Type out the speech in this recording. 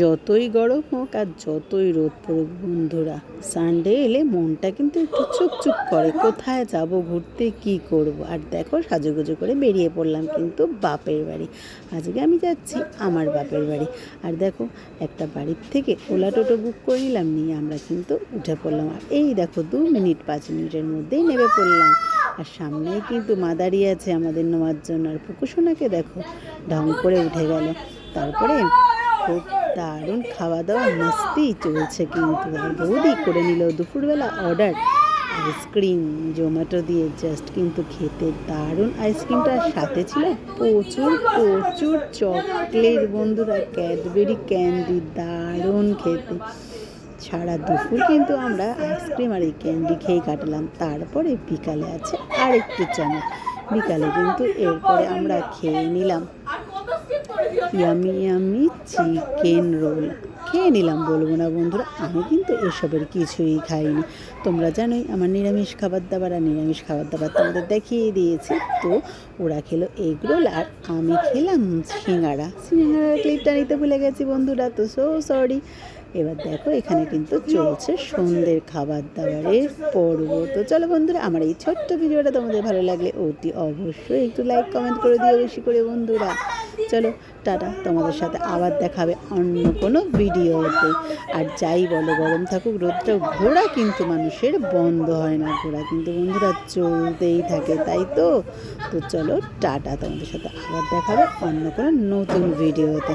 যতই গরম হোক আর যতই রোদ পড়ুক বন্ধুরা, সানডে এলে মনটা কিন্তু একটু চুপচুপ করে। কোথায় যাব ঘুরতে, কি করব। আর দেখো সাজুগুজু করে বেরিয়ে পড়লাম কিন্তু বাপের বাড়ি। আজকে আমি যাচ্ছি আমার বাপের বাড়ি। আর দেখো একটা বাড়ির থেকে ওলা টোটো বুক করে নিলাম, নিয়ে আমরা কিন্তু উঠে পড়লাম। আর এই দেখো 2 মিনিট 5 মিনিটের মধ্যেই নেমে পড়লাম। আর সামনেই কিন্তু মা দাঁড়িয়ে আছে আমাদের নেওয়ার জন্য। আর পুকুসোনাকে দেখো ঢং করে উঠে গেল। তারপরে খুব দারুণ খাওয়া দাওয়া মাস্তি চলছে কিন্তু। আর বৌদি করে নিল দুপুরবেলা অর্ডার আইসক্রিম জোম্যাটো দিয়ে। জাস্ট কিন্তু খেতে দারুণ আইসক্রিমটার সাথে ছিল প্রচুর প্রচুর চকলেট বন্ধুরা, ক্যাডবেরি ক্যান্ডি, দারুণ খেতে। সারা দুপুর কিন্তু আমরা আইসক্রিম আর এই ক্যান্ডি খেয়ে কাটলাম। তারপরে বিকালে আছে আর একটু চমক। বিকালে কিন্তু এরপরে আমরা খেয়ে নিলাম ইয়ামি ইয়ামি চিকেন রোল। খেয়ে নিলাম, বলবো না বন্ধুরা, আমি কিন্তু এসবের কিছুই খাইনি। তোমরা জানোই আমার নিরামিষ খাবার দাবার, আর নিরামিষ খাবার দাবার তোমাদের দেখিয়ে দিয়েছি। তো ওরা খেলো এগ রোল আর আমি খেলাম সিঙ্গাড়ার ক্লিপটা নিতে ভুলে গেছি বন্ধুরা, তো সো সরি। এবার দেখো এখানে কিন্তু চলছে সন্ধ্যের খাবার দাবারের পর্ব। তো চলো বন্ধুরা, আমার এই ছোট্ট ভিডিওটা তোমাদের ভালো লাগলে অতি অবশ্যই একটু লাইক কমেন্ট করে দিও বেশি করে বন্ধুরা। চলো টাটা, তোমাদের সাথে আবার দেখাবে অন্য কোনো ভিডিওতে। আর যাই বলো, গরম থাকুক রোদটাও, ঘোরা কিন্তু মানুষের বন্ধ হয় না। ঘোরা কিন্তু বন্ধুরা চলতেই থাকে, তাই তো। তো চলো টাটা, তোমাদের সাথে আবার দেখাবে অন্য কোনো নতুন ভিডিওতে।